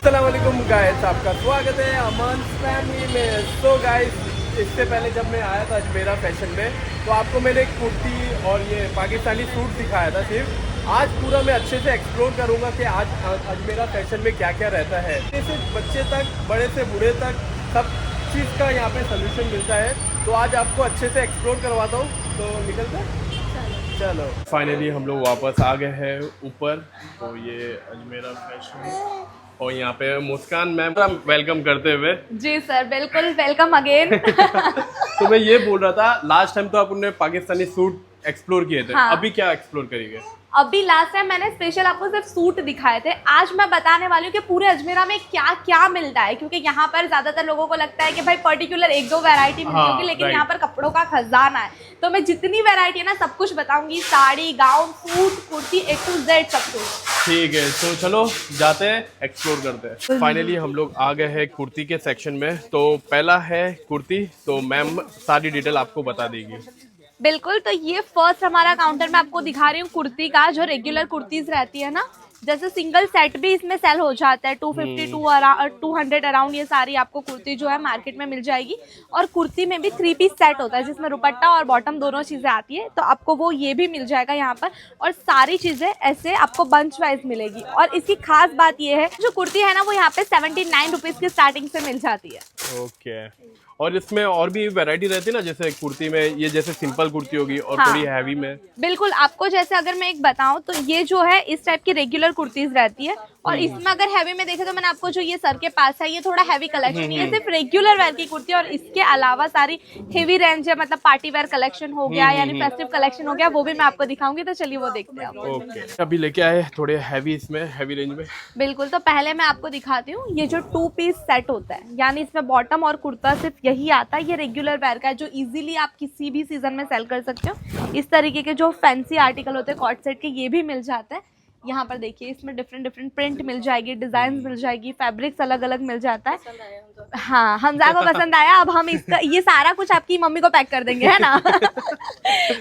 अस्सलाम वालेकुम गाइस, आपका स्वागत है अमन फैमिली में। सो गाइस, इससे पहले जब मैं आया था अजमेरा फैशन में तो आपको मैंने एक कुर्ती और ये पाकिस्तानी सूट दिखाया था सिर्फ। आज पूरा मैं अच्छे से एक्सप्लोर करूंगा कि आज अजमेरा फैशन में क्या क्या रहता है। जैसे बच्चे तक, बड़े से बूढ़े तक सब चीज़ का यहाँ पे सोल्यूशन मिलता है। तो आज आपको अच्छे से एक्सप्लोर करवाता हूँ, तो निकलते हैं। चलो फाइनली हम लोग वापस आ गए हैं ऊपर। तो ये अजमेरा फैशन और यहाँ पे मुस्कान मैम का वेलकम करते हुए। जी सर, बिल्कुल वेलकम अगेन। तो मैं ये बोल रहा था, लास्ट टाइम तो आपने पाकिस्तानी सूट एक्सप्लोर किए थे, हाँ। अभी क्या एक्सप्लोर करेंगे? अभी लास्ट टाइम मैंने स्पेशल आपको सिर्फ सूट दिखाए थे। आज मैं बताने वाली हूँ कि पूरे अजमेरा में क्या क्या मिलता है, क्योंकि यहाँ पर ज्यादातर लोगों को लगता है कि भाई पर्टिकुलर एक दो वैरायटी मिलती हाँ, होगी, लेकिन right. यहाँ पर कपड़ों का खजाना है। तो मैं जितनी वैरायटी है ना सब कुछ बताऊंगी, sari, gown, suit, kurti, A to Z सब कुछ। ठीक है, तो चलो जाते हैं, एक्सप्लोर करते हैं। फाइनली हम लोग आ गए हैं कुर्ती के सेक्शन में। तो पहला है कुर्ती, तो मैम सारी डिटेल आपको बता देगी। बिल्कुल, तो ये फर्स्ट हमारा काउंटर में आपको दिखा रही हूँ कुर्ती का, जो रेगुलर कुर्तीज रहती है ना, जैसे सिंगल सेट भी इसमें सेल हो जाता है 250 200 अराउंड। ये सारी आपको कुर्ती जो है मार्केट में मिल जाएगी। और कुर्ती में भी 3 पीस सेट होता है जिसमें दुपट्टा और बॉटम दोनों चीजें आती है, तो आपको वो ये भी मिल जाएगा यहाँ पर। और सारी चीजें ऐसे आपको बंच वाइज मिलेगी। और इसकी खास बात ये है, जो कुर्ती है ना वो यहाँ पे 79 रुपीज की स्टार्टिंग से मिल जाती है। ओके। और इसमें और भी वैरायटी रहती है ना, जैसे कुर्ती में ये जैसे सिंपल कुर्ती होगी और हाँ। थोड़ी हैवी में। बिल्कुल, आपको जैसे अगर मैं एक बताऊं तो ये जो है इस टाइप की रेगुलर कुर्तीज रहती है। और इसमें अगर हैवी में देखे तो मैंने आपको जो ये सर के पास है, ये थोड़ा हैवी कलेक्शन, ये सिर्फ रेगुलर वेयर की कुर्ती है। और इसके अलावा सारी हेवी रेंज है, मतलब पार्टी वेयर कलेक्शन हो गया, यानी फेस्टिव कलेक्शन हो गया, वो भी मैं आपको दिखाऊंगी। तो चलिए वो देखते हैं आप। ओके, अभी लेके आए थोड़े हैवी, इसमें हैवी रेंज में। बिल्कुल, तो पहले मैं आपको दिखाती हूँ ये जो 2 पीस सेट होता है, यानी इसमें बॉटम और कुर्ता सिर्फ यही आता है। ये रेगुलर वेयर का है, जो इजीली आप किसी भी सीजन में सेल कर सकते हो। इस तरीके के जो फैंसी आर्टिकल होते हैं कॉट सेट के, ये भी मिल जाते हैं। यहाँ पर देखिए, इसमें डिफरेंट प्रिंट मिल जाएगी, डिजाइन मिल जाएगी, फैब्रिक्स अलग अलग मिल जाता है। हाँ, हमजा को पसंद आया। अब हम इसका ये सारा कुछ आपकी मम्मी को पैक कर देंगे, है ना।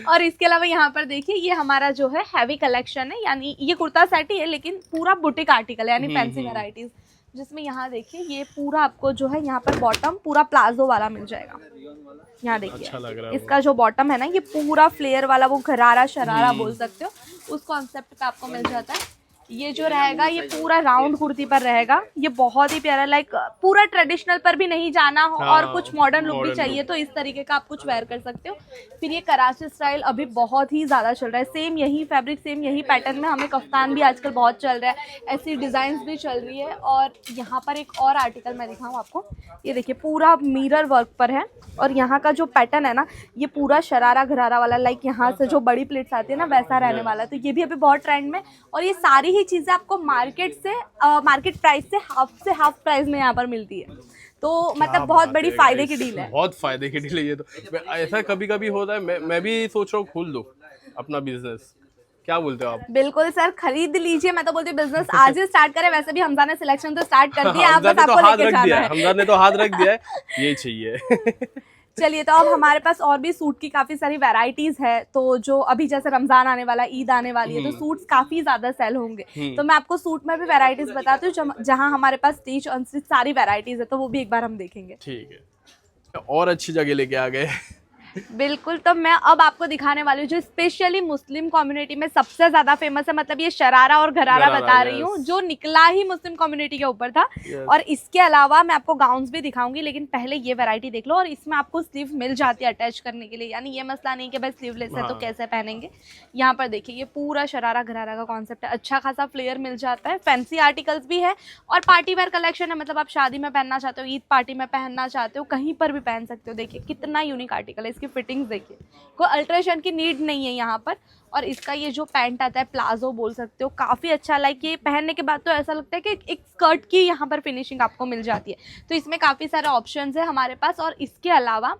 और इसके अलावा यहाँ पर देखिए, ये हमारा जो है हैवी कलेक्शन है, यानी ये कुर्ता सेट ही है लेकिन पूरा बुटीक आर्टिकल है, यानी फैंसी वैरायटीज। जिसमें यहाँ देखिए, ये पूरा आपको जो है यहाँ पर बॉटम पूरा प्लाजो वाला मिल जाएगा। यहाँ देखिए, अच्छा लग रहा है इसका जो बॉटम है ना, ये पूरा फ्लेयर वाला, वो घरारा शरारा बोल सकते हो, उस कॉन्सेप्ट पे आपको मिल जाता है। ये जो रहेगा ये पूरा राउंड कुर्ती पर रहेगा। ये बहुत ही प्यारा, लाइक पूरा ट्रेडिशनल पर भी नहीं जाना हो और कुछ मॉडर्न लुक भी चाहिए तो इस तरीके का आप कुछ वेयर कर सकते हो। फिर ये कराची स्टाइल अभी बहुत ही ज़्यादा चल रहा है। सेम यही फैब्रिक, सेम यही पैटर्न में हमें कफ्तान भी आजकल बहुत चल रहा है, ऐसी डिज़ाइंस भी चल रही है। और यहाँ पर एक और आर्टिकल मैं दिखाऊँ आपको, ये देखिए पूरा मिरर वर्क पर है। और यहाँ का जो पैटर्न है ना, ये पूरा शरारा घरारा वाला, लाइक यहाँ से जो बड़ी प्लेट्स आती है ना वैसा रहने वाला है। तो ये भी अभी बहुत ट्रेंड में। और ये सारी ही चीज़ें आपको मार्केट प्राइस से हाफ प्राइस में यहाँ पर मिलती है। तो मतलब बहुत बड़ी फायदे की डील है। बहुत फायदे की डील है ये तो। ऐसा कभी कभी होता है, मैं भी सोच रहा हूँ खोल दो अपना बिजनेस। क्या बोलते हो आप? बिल्कुल सर, खरीद लीजिए। मैं तो बोलती हूँ बिजनेस आज ही स्टार्ट करें। वैसे भी हमजा ने सिलेक्शन तो स्टार्ट कर दिया, आप बस आपको लेके जाना है। हमजा ने तो हाथ रख दिया है, यही चाहिए। चलिए, तो अब हमारे पास और भी सूट की काफी सारी वैरायटीज है। तो जो अभी जैसे रमजान आने वाला, ईद आने वाली है, तो सूट्स काफी ज्यादा सेल होंगे। तो मैं आपको सूट में भी वैरायटीज बताती हूँ, जहाँ हमारे पास स्टिच अनस्टिच सारी वैरायटीज है, तो वो भी एक बार हम देखेंगे। ठीक है, और अच्छी जगह लेके आ गए। बिल्कुल, तो मैं अब आपको दिखाने वाली हूँ जो स्पेशली मुस्लिम कम्युनिटी में सबसे ज्यादा फेमस है। मतलब ये शरारा और घरारा बता रही हूँ, जो निकला ही मुस्लिम कम्युनिटी के ऊपर था। और इसके अलावा मैं आपको गाउन्स भी दिखाऊंगी, लेकिन पहले ये वैरायटी देख लो। और इसमें आपको स्लीव मिल जाती है अटैच करने के लिए, यानी ये मसला नहीं कि भाई स्लीवलेस है तो कैसे पहनेंगे। यहाँ पर देखिए, ये पूरा शरारा घरारा का कॉन्सेप्ट है। अच्छा खासा फ्लेयर मिल जाता है, फैंसी आर्टिकल्स भी है और पार्टी वेयर कलेक्शन है। मतलब आप शादी में पहनना चाहते हो, ईद पार्टी में पहनना चाहते हो, कहीं पर भी पहन सकते हो। देखिए कितना यूनिक आर्टिकल है, इसकी फिटिंग्स देखिए, कोई अल्ट्रेशन की नीड नहीं है यहाँ पर। और इसका ये जो पैंट आता है, प्लाजो बोल सकते हो, काफ़ी अच्छा, लाइक ये पहनने के बाद तो ऐसा लगता है कि एक स्कर्ट की यहाँ पर फिनिशिंग आपको मिल जाती है। तो इसमें काफ़ी सारे ऑप्शंस है हमारे पास। और इसके अलावा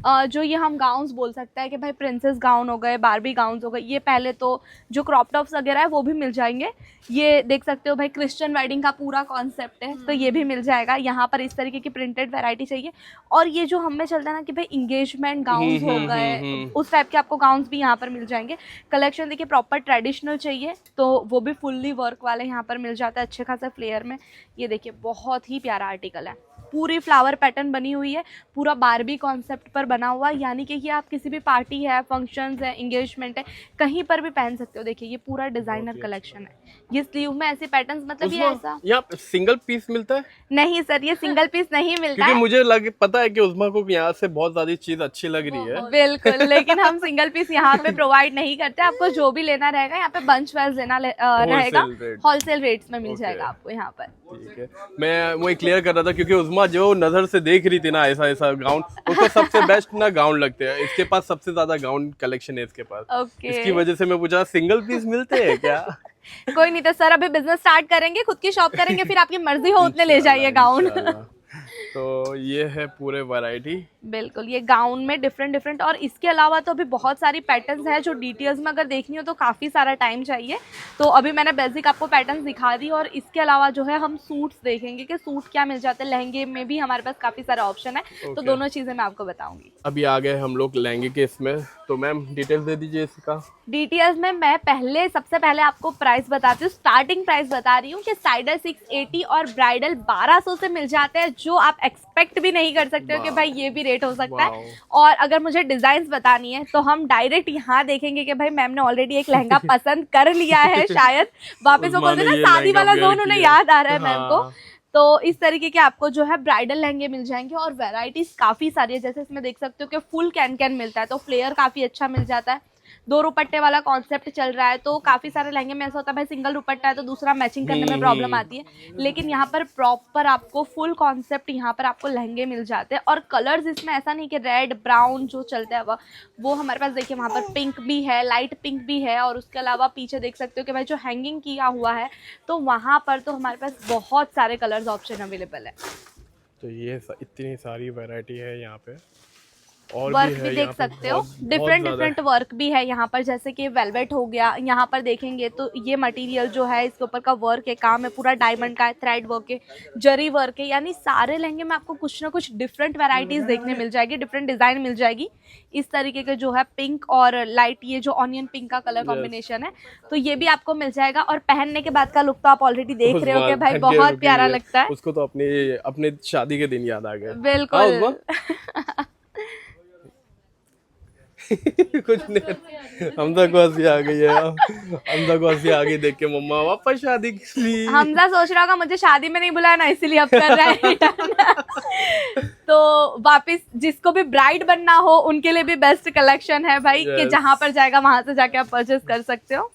जो ये हम गाउन्स बोल सकते हैं कि भाई प्रिंसेस गाउन हो गए, बारबी गाउन्स हो गए, ये पहले तो जो क्रॉप टॉप्स वगैरह है वो भी मिल जाएंगे। ये देख सकते हो भाई क्रिश्चियन वेडिंग का पूरा कॉन्सेप्ट है, तो ये भी मिल जाएगा। यहाँ पर इस तरीके की प्रिंटेड वैरायटी चाहिए। और ये जो हमें चलता है ना कि भाई इंगेजमेंट गाउन्स हो गए, उस टाइप के आपको गाउन्स भी यहाँ पर मिल जाएंगे। कलेक्शन देखिए प्रॉपर ट्रेडिशनल चाहिए तो वो भी फुल्ली वर्क वाले यहाँ पर मिल जाता है अच्छे खासे फ्लेयर में। ये देखिए बहुत ही प्यारा आर्टिकल है, पूरी फ्लावर पैटर्न बनी हुई है, पूरा बारबी कॉन्सेप्ट पर बना हुआ है। यानी कि ये आप किसी भी पार्टी है, फंक्शंस है, एंगेजमेंट है, कहीं पर भी पहन सकते हो। देखिए ये पूरा डिजाइनर कलेक्शन है। ये स्लीव में ऐसे पैटर्न्स, मतलब ये ऐसा यहाँ सिंगल पीस मिलता है? नहीं सर, ये सिंगल पीस नहीं मिलता क्योंकि है। मुझे पता है कि उज़मा को यहाँ से बहुत ज्यादा चीज अच्छी लग रही है। बिल्कुल, लेकिन हम सिंगल पीस यहाँ पे प्रोवाइड नहीं करते। आपको जो भी लेना रहेगा यहाँ पे बंच वाइज लेना रहेगा, होलसेल रेट्स में मिल जाएगा आपको यहाँ पर। ठीक है, मैं वही क्लियर कर रहा था क्योंकि उज़मा जो नजर से देख रही थी ना ऐसा ऐसा गाउन, उसको सबसे बेस्ट ना गाउन लगते हैं। इसके पास सबसे ज्यादा गाउन कलेक्शन है इसके पास। इसकी वजह से मैं पूछा सिंगल पीस मिलते हैं क्या? कोई नहीं, तो सर अभी बिजनेस स्टार्ट करेंगे, खुद की शॉप करेंगे, फिर आपकी मर्जी हो उतने ले जाइए गाउन। तो ये है पूरे वैरायटी। बिल्कुल, ये गाउन में डिफरेंट और इसके अलावा तो अभी बहुत सारी पैटर्न्स हैं जो डिटेल्स में अगर देखनी हो तो काफ़ी सारा टाइम चाहिए। तो अभी मैंने बेसिक आपको पैटर्न्स दिखा दी और इसके अलावा जो है हम सूट्स देखेंगे कि सूट क्या मिल जाते हैं। लहंगे में भी हमारे पास काफ़ी सारा ऑप्शन है। तो दोनों चीज़ें मैं आपको बताऊंगी। अभी आ गए हम लोग लहंगे के इसमें, तो मैम डिटेल्स दे दीजिए इसका। डिटेल्स में मैं सबसे पहले आपको प्राइस बताती हूँ। स्टार्टिंग प्राइस बता रही हूँ कि साइडर 680 और ब्राइडल 1200 से मिल जाते हैं, जो आप एक्सपेक्ट भी नहीं कर सकते हो कि भाई ये भी रेट हो सकता है। और अगर मुझे डिजाइन बतानी है तो हम डायरेक्ट यहाँ देखेंगे कि भाई मैम ने ऑलरेडी एक लहंगा पसंद कर लिया है, शायद वापस वो बोलते ना शादी वाला जोन उन्हें याद आ रहा है मैम को। तो इस तरीके के आपको जो है ब्राइडल लहंगे मिल जाएंगे और वैरायटीज काफी सारी है। जैसे इसमें देख सकते हो कि फुल कैन मिलता है, तो फ्लेयर काफी अच्छा मिल जाता है। 2 रुपट्टे वाला कॉन्सेप्ट चल रहा है, तो काफी सारे लहंगे में ऐसा होता है भाई सिंगल रुपट्टा है तो दूसरा मैचिंग करने में प्रॉब्लम आती है। लेकिन यहाँ पर प्रॉपर आपको फुल कॉन्सेप्ट यहाँ पर आपको लहंगे मिल जाते हैं। और कलर्स इसमें ऐसा नहीं कि रेड ब्राउन जो चलता है वो हमारे पास देखिए वहाँ पर पिंक भी है, लाइट पिंक भी है। और उसके अलावा पीछे देख सकते हो कि भाई जो हैंगिंग किया हुआ है तो वहाँ पर तो हमारे पास बहुत सारे कलर्स ऑप्शन अवेलेबल है। तो ये इतनी सारी वैरायटी है यहाँ पे। और वर्क भी देख सकते हो, डिफरेंट वर्क भी है यहाँ पर। जैसे कि वेलवेट हो गया, यहाँ पर देखेंगे तो ये मटेरियल जो है इसके ऊपर का वर्क है, काम है पूरा डायमंड का है, थ्रेड वर्क है, जरी वर्क है। यानी सारे लहंगे में आपको कुछ ना कुछ डिफरेंट वैरायटीज देखने मिल जाएगी, डिफरेंट डिजाइन मिल जाएगी। इस तरीके के जो है पिंक और लाइट, ये जो ऑनियन पिंक का कलर कॉम्बिनेशन है, तो ये भी आपको मिल जाएगा। और पहनने के बाद का लुक तो आप ऑलरेडी देख रहे हो कि भाई बहुत प्यारा लगता है। उसको तो अपने शादी के दिन याद आ गया। बिल्कुल। कुछ नहीं, हमजा को हंसी आ गई है। हमजा को हंसी आ गई देख के, मम्मा वापस शादी के लिए। हमजा सोच रहा होगा मुझे शादी में नहीं बुलाया ना, इसीलिए अब कर रहा है। तो वापस जिसको भी ब्राइड बनना हो उनके लिए भी बेस्ट कलेक्शन है भाई, कि जहाँ पर जाएगा वहां से जाके आप परचेज कर सकते हो।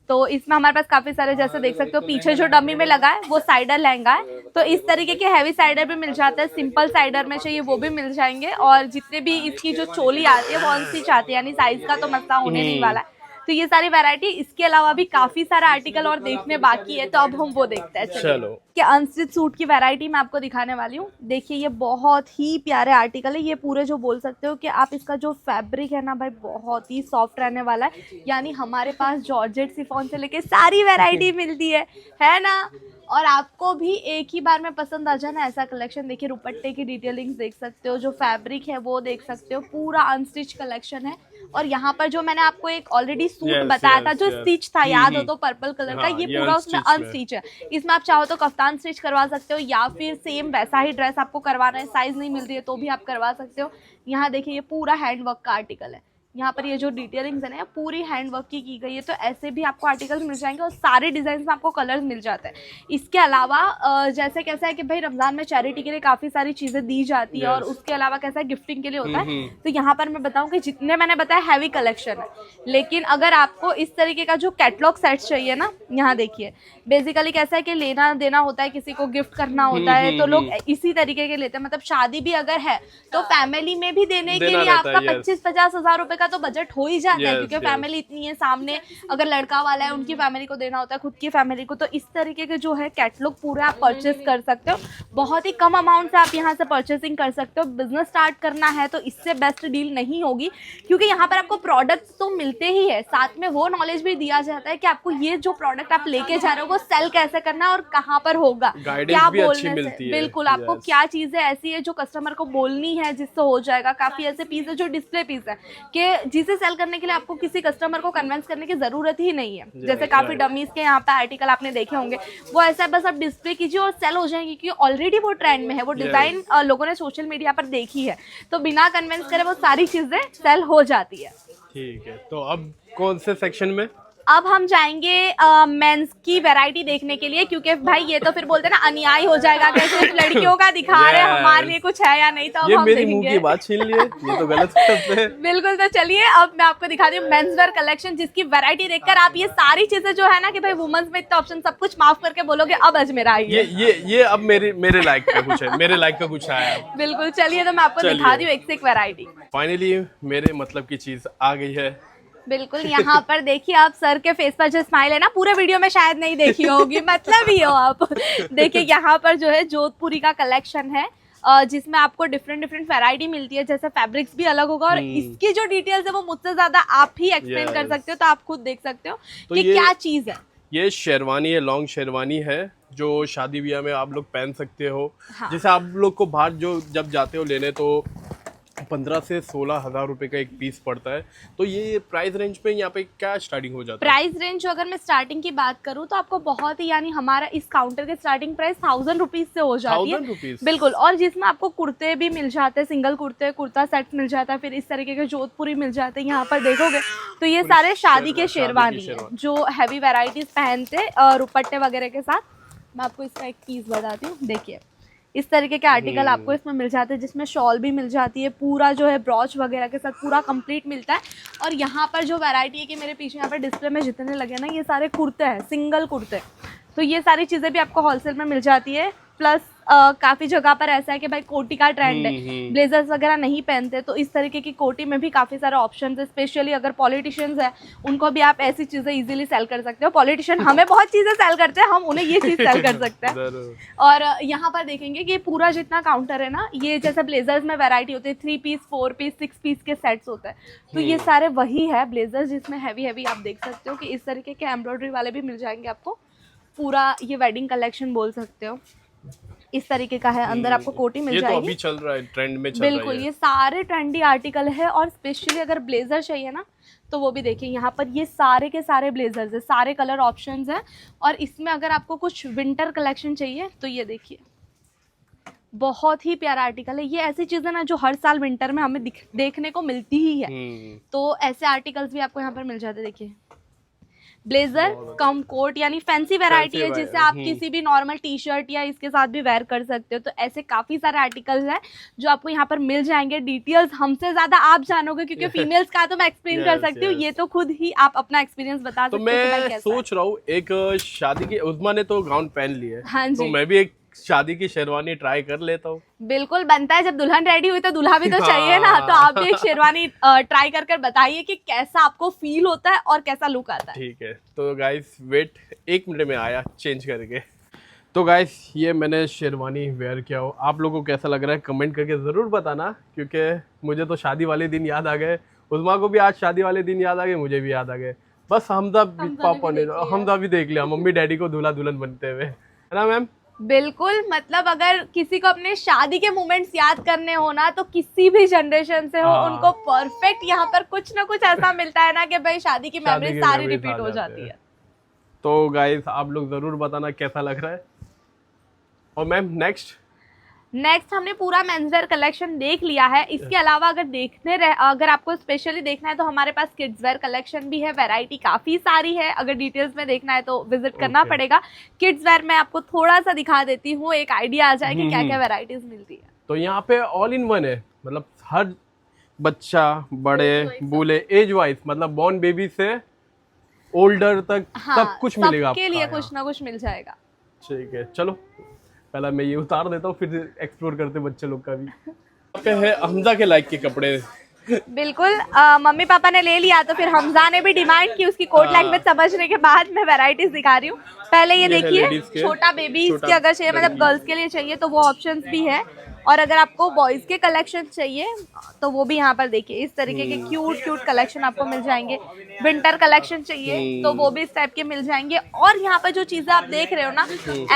तो इसमें हमारे पास काफी सारे, जैसे देख सकते हो पीछे जो डमी में लगा है वो साइडर लहंगा है। तो इस तरीके के हैवी साइडर भी मिल जाते हैं, सिंपल साइडर में चाहिए वो भी मिल जाएंगे। और जितने भी इसकी जो चोली आती है वो अनस्टिच आती है, यानी साइज का तो मसला होने नहीं वाला है। तो ये सारी वैरायटी, इसके अलावा भी काफी सारा आर्टिकल और देखने बाकी है, तो अब हम वो देखते हैं। चलो कि अनस्टिच सूट की वैरायटी मैं आपको दिखाने वाली हूँ। देखिए ये बहुत ही प्यारे आर्टिकल है। ये पूरे जो बोल सकते हो कि आप इसका जो फैब्रिक है ना भाई बहुत ही सॉफ्ट रहने वाला है। यानी हमारे पास जॉर्जेट शिफॉन से लेके सारी वैरायटी मिलती है ना। और आपको भी एक ही बार में पसंद आ जाए ना ऐसा कलेक्शन। देखिए दुपट्टे की डिटेलिंग्स देख सकते हो, जो फैब्रिक है वो देख सकते हो, पूरा अनस्टिच कलेक्शन है। और यहाँ पर जो मैंने आपको एक ऑलरेडी सूट बताया था जो स्टिच था, याद हो तो पर्पल कलर का, ये पूरा उसमें अनस्टिच है। इसमें आप चाहो तो कफ्तान स्टिच करवा सकते हो या फिर सेम वैसा ही ड्रेस आपको करवाना है, साइज नहीं मिल रही है तो भी आप करवा सकते हो। यहाँ देखिए ये पूरा हैंडवर्क का आर्टिकल है। यहाँ पर ये जो डिटेलिंग्स है ना पूरी हैंडवर्क की गई है। तो ऐसे भी आपको आर्टिकल्स मिल जाएंगे और सारे डिजाइन में आपको कलर्स मिल जाते हैं। इसके अलावा जैसे कैसा है कि भाई रमजान में चैरिटी के लिए काफी सारी चीजें दी जाती है और उसके अलावा कैसा है गिफ्टिंग के लिए होता है। तो यहाँ पर मैं बताऊँ कि जितने मैंने बताया हैवी कलेक्शन है, लेकिन अगर आपको इस तरीके का जो कैटलॉग सेट्स चाहिए ना, यहाँ देखिए बेसिकली कैसा है कि लेना देना होता है, किसी को गिफ्ट करना होता है तो लोग इसी तरीके के लेते हैं। मतलब शादी भी अगर है तो फैमिली में भी देने के लिए आपका 25-50 हज़ार रुपए का तो बजट हो ही जाता है, Yes, क्योंकि yes. फैमिली इतनी है सामने, अगर लड़का वाला है उनकी फैमिली को देना होता है, खुद की फैमिली को, तो इस तरीके के जो है कैटलॉग पूरे आप परचेस कर सकते हो। बहुत ही कम अमाउंट से आप यहाँ से परचेसिंग कर सकते हो। बिजनेस स्टार्ट करना है तो इससे बेस्ट डील नहीं होगी, क्योंकि यहाँ पर आपको प्रोडक्ट्स तो मिलते ही है, साथ में वो नॉलेज भी दिया जाता है कि आपको ये जो प्रोडक्ट आप लेके जा रहे हो वो सेल कैसे करना है और कहाँ पर होगा, क्या भी अच्छी बोलने मिलती से, है। बिल्कुल आपको Yes. क्या चीजें ऐसी है जो कस्टमर को बोलनी है जिससे हो जाएगा। काफी ऐसे पीस है जो डिस्प्ले पीस है कि जिसे सेल करने के लिए आपको किसी कस्टमर को कन्विंस करने की जरूरत ही नहीं है। जैसे काफी डमीज के यहाँ पे आर्टिकल आपने देखे होंगे, वो ऐसा है बस आप डिस्प्ले कीजिए और सेल हो जाएंगे, क्योंकि ऑलरेडी वो ट्रेंड में है, वो डिजाइन लोगों ने सोशल मीडिया पर देखी है, तो बिना कन्विंस करे वो सारी चीजें सेल हो जाती है। ठीक है, तो अब कौन से सेक्शन में? अब हम जाएंगे मेंस की वैरायटी देखने के लिए, क्योंकि भाई ये तो फिर बोलते हैं ना अन्याय हो जाएगा कि सिर्फ लड़कियों का दिखा रहे हैं, हमारे लिए कुछ है या नहीं, तो अब ये हम मेरी मुंह देखेंगे। की बात छीन लिए, ये तो गलत करते हैं। बिल्कुल, तो चलिए अब मैं आपको दिखाती हूँ मेंस वेयर कलेक्शन, जिसकी वैरायटी देखकर आप ये सारी चीजें जो है ना कि भाई वुमेन्स में इतना ऑप्शन, सब कुछ माफ करके बोलोगे अब अजमेरा आइए। ये अब मेरे लायक का कुछ है, मेरे लायक का कुछ आया। बिल्कुल, चलिए तो मैं आपको चलिए। दिखा दी हूँ एक से एक वैरायटी। फाइनली मेरे मतलब की चीज आ गई है। बिल्कुल, यहाँ पर देखिए आप, सर के फेस पर जो स्माइल है ना, पूरे वीडियो में शायद नहीं देखी होगी, मतलब ही हो आप। देखिए यहाँ पर जो है जोधपुरी का कलेक्शन है, जिसमें आपको डिफरेंट वैरायटी मिलती है, जैसे फैब्रिक्स भी अलग होगा, और इसकी जो डिटेल्स है वो मुझसे ज्यादा आप ही एक्सप्लेन कर सकते हो, तो आप खुद देख सकते हो तो कि क्या चीज है। ये शेरवानी है, लॉन्ग शेरवानी है, जो शादी ब्याह में आप लोग पहन सकते हो। हाँ। जैसे आप लोग को बाहर जो जब जाते हो लेने, तो 15 से 16 हजार रुपए का एक पीस पड़ता है। तो ये प्राइस रेंज पे यहाँ पे क्या स्टार्टिंग हो जाता है? प्राइस रेंज अगर मैं स्टार्टिंग की बात करूँ तो आपको बहुत ही, यानी हमारा इस काउंटर के स्टार्टिंग प्राइस 1000 रुपीज से हो जाती है। 1000 रुपीज? बिल्कुल, और जिसमें आपको कुर्ते भी मिल जाते हैं, सिंगल कुर्ते, कुर्ता सेट मिल जाता है, फिर इस तरीके के जोधपुरी मिल जाते हैं। यहाँ पर देखोगे तो ये सारे शादी के शेरवानी है, जो हैवी वेराइटीज पहनते दुपट्टे वगैरह के साथ। मैं आपको इसका एक पीस बताती हूँ, देखिए इस तरीके के आर्टिकल आपको इसमें मिल जाते हैं, जिसमें शॉल भी मिल जाती है, पूरा जो है ब्रॉच वगैरह के साथ पूरा कंप्लीट मिलता है। और यहाँ पर जो वैरायटी है कि मेरे पीछे यहाँ पर डिस्प्ले में जितने लगे ना, ये सारे कुर्ते हैं, सिंगल कुर्ते, तो ये सारी चीज़ें भी आपको होलसेल में मिल जाती है। प्लस काफ़ी जगह पर ऐसा है कि भाई कोटी का ट्रेंड है, ब्लेजर्स वगैरह नहीं पहनते, तो इस तरीके की कोटी में भी काफ़ी सारे ऑप्शन है। स्पेशली अगर पॉलिटिशियंस है, उनको भी आप ऐसी चीज़ें इजीली सेल कर सकते हो। पॉलिटिशियन हमें बहुत चीज़ें सेल करते हैं, हम उन्हें ये चीज़ सेल कर सकते हैं। और यहाँ पर देखेंगे कि पूरा जितना काउंटर है ना, ये जैसे ब्लेजर्स में वैरायटी होती है, 3 पीस 4 पीस 6 पीस के सेट्स होते हैं, तो ये सारे वही है ब्लेजर्स, जिसमें हैवी आप देख सकते हो कि इस तरीके के एम्ब्रॉयडरी वाले भी मिल जाएंगे आपको। पूरा ये वेडिंग कलेक्शन बोल सकते हो, इस तरीके का है। अंदर आपको कोटी मिल जाएगी। ये तो अभी चल रहा है, ट्रेंड में चल रहा है। बिल्कुल, ये सारे ट्रेंडी आर्टिकल है। और स्पेशली अगर ब्लेजर चाहिए ना, तो वो भी देखिए यहाँ पर ये सारे के सारे ब्लेजर्स है, सारे कलर ऑप्शंस हैं। और इसमें अगर आपको कुछ विंटर कलेक्शन चाहिए तो ये देखिए, बहुत ही प्यारा आर्टिकल है। ये ऐसी चीज़ें ना जो हर साल विंटर में हमें देखने को मिलती ही है, तो ऐसे आर्टिकल्स भी आपको यहाँ पर मिल जाते हैं। देखिए ब्लेजर कम कोट, यानी फैंसी वैरायटी है, जिसे आप किसी भी नॉर्मल टी शर्ट या इसके साथ भी वेयर कर सकते हो। तो ऐसे काफी सारे आर्टिकल्स हैं जो आपको यहाँ पर मिल जाएंगे। डिटेल्स हमसे ज्यादा आप जानोगे, क्योंकि फीमेल्स का तो मैं एक्सप्लेन कर सकती हूँ, ये तो खुद ही आप अपना एक्सपीरियंस बता सकते हो। तो मैं सोच रहा हूँ, एक शादी की, उस्मा ने तो गाउन पहन लिया है, हाँ जी, तो मैं भी एक शादी की शेरवानी ट्राई कर लेता हूँ। बिल्कुल बनता है, जब दुल्हन रेडी हुई तो दूल्हा भी तो चाहिए ना। तो आप भी एक शेरवानी ट्राई कर बताइए कि कैसा आपको फील होता है और कैसा लुक आता है। ठीक है, तो गाइस वेट, 1 मिनट में आया चेंज करके। तो गाइस ये मैंने शेरवानी वेयर किया हो, आप लोगों को कैसा लग रहा है कमेंट करके ज़रूर बताना, क्योंकि मुझे तो शादी वाले दिन याद आ गए, उस्मा को भी आज शादी वाले दिन याद आ गए, मुझे भी याद आ गए। बस हमदा भी देख लिया, मम्मी डैडी को दूल्हा दुल्हन बनते हुए, है ना मैम? बिल्कुल, मतलब अगर किसी को अपने शादी के मोमेंट्स याद करने हो ना, तो किसी भी जनरेशन से हो, उनको परफेक्ट यहाँ पर कुछ ना कुछ ऐसा मिलता है ना कि भाई शादी की मेमोरीज सारी रिपीट हो जाती है। तो गाइस आप लोग जरूर बताना कैसा लग रहा है। और मैम नेक्स्ट हमने पूरा मेंसवेयर कलेक्शन देख लिया है। इसके अलावा अगर आपको स्पेशली देखना है तो हमारे पास किड्स वेयर कलेक्शन भी है। वैरायटी काफ़ी सारी है, अगर डिटेल्स में देखना है तो विजिट करना पड़ेगा। किड्स वेयर में आपको थोड़ा सा दिखा देती हूँ, एक आइडिया आ जाए कि क्या क्या वैरायटीज मिलती है। तो यहाँ पे ऑल इन वन है, मतलब हर बच्चा, बड़े बूढ़े, एज वाइज, मतलब बॉर्न बेबी से ओल्डर तक सब कुछ मिलेगा आपको, सबके लिए कुछ ना कुछ मिल जाएगा। ठीक है, चलो पहला मैं ये उतार देता हूँ, फिर एक्सप्लोर करते बच्चे लोग का भी। यहाँ पे है हमजा के लाइक के कपड़े, बिल्कुल मम्मी पापा ने ले लिया तो फिर हमजा ने भी डिमांड की, उसकी कोड हाँ। लैंग्वेज समझने के बाद मैं वैरायटीज दिखा रही हूँ। पहले ये ये है देखिए ladies के, छोटा बेबीज छोटा के अगर चाहिए, मतलब लड़की। गर्ल्स के लिए चाहिए तो वो ऑप्शंस भी है, और अगर आपको बॉयज के कलेक्शन चाहिए तो वो भी यहाँ पर देखिए इस तरीके के क्यूट क्यूट कलेक्शन आपको मिल जाएंगे। विंटर कलेक्शन चाहिए तो वो भी इस टाइप के मिल जाएंगे। और यहाँ पर जो चीजें आप देख रहे हो ना,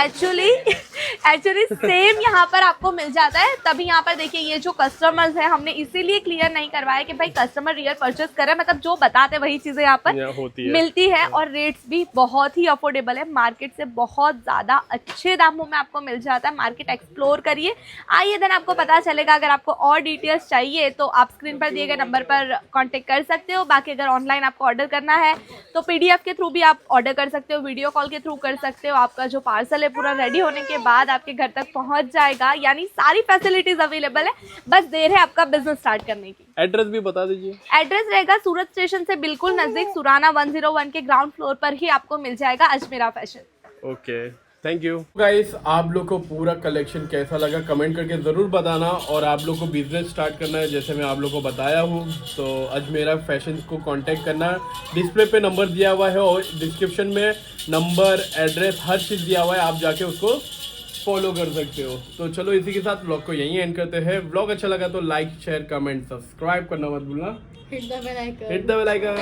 एक्चुअली सेम यहाँ पर आपको मिल जाता है। तभी यहाँ पर देखिए ये जो कस्टमर्स है, हमने इसीलिए क्लियर नहीं करवाया कि भाई कस्टमर रियल परचेस करे, मतलब जो बताते वही चीजें यहाँ पर होती है। मिलती है। और रेट्स भी बहुत ही अफोर्डेबल है, मार्केट से बहुत ज्यादा अच्छे दामों में आपको मिल जाता है। मार्केट एक्सप्लोर करिए, आइए, देन आपको पता चलेगा। अगर आपको और डिटेल्स चाहिए तो आप स्क्रीन पर दिए गए नंबर पर कांटेक्ट कर सकते हो। बाकी अगर ऑनलाइन आपको ऑर्डर करना है तो पीडीएफ के थ्रू भी आप ऑर्डर कर सकते हो, वीडियो कॉल के थ्रू कर सकते हो। आपका जो पार्सल है पूरा रेडी होने के बाद आपके घर तक पहुंच जाएगा, यानी सारी फैसिलिटीज अवेलेबल है, बस देर है आपका बिजनेस स्टार्ट करने की। एड्रेस भी बता दीजिए। एड्रेस रहेगा सूरत स्टेशन से बिल्कुल नजदीक, सुराना 101 के ग्राउंड फ्लोर पर ही आपको मिल जाएगा Ajmera fashion. Okay, thank you guys. आप लोग को पूरा कलेक्शन कैसा लगा कमेंट करके ज़रूर बताना। और आप लोग को बिजनेस स्टार्ट करना है जैसे मैं आप लोग को बताया हूँ तो अजमेरा फैशन को कांटेक्ट करना। डिस्प्ले पे नंबर दिया हुआ है और डिस्क्रिप्शन में नंबर, एड्रेस, हर चीज़ दिया हुआ है, आप जाके उसको फॉलो कर सकते हो। तो चलो इसी के साथ व्लॉग को यहीं एंड करते हैं। व्लॉग अच्छा लगा तो लाइक, शेयर, कमेंट, सब्सक्राइब करना मत भूलना। Hit the bell icon.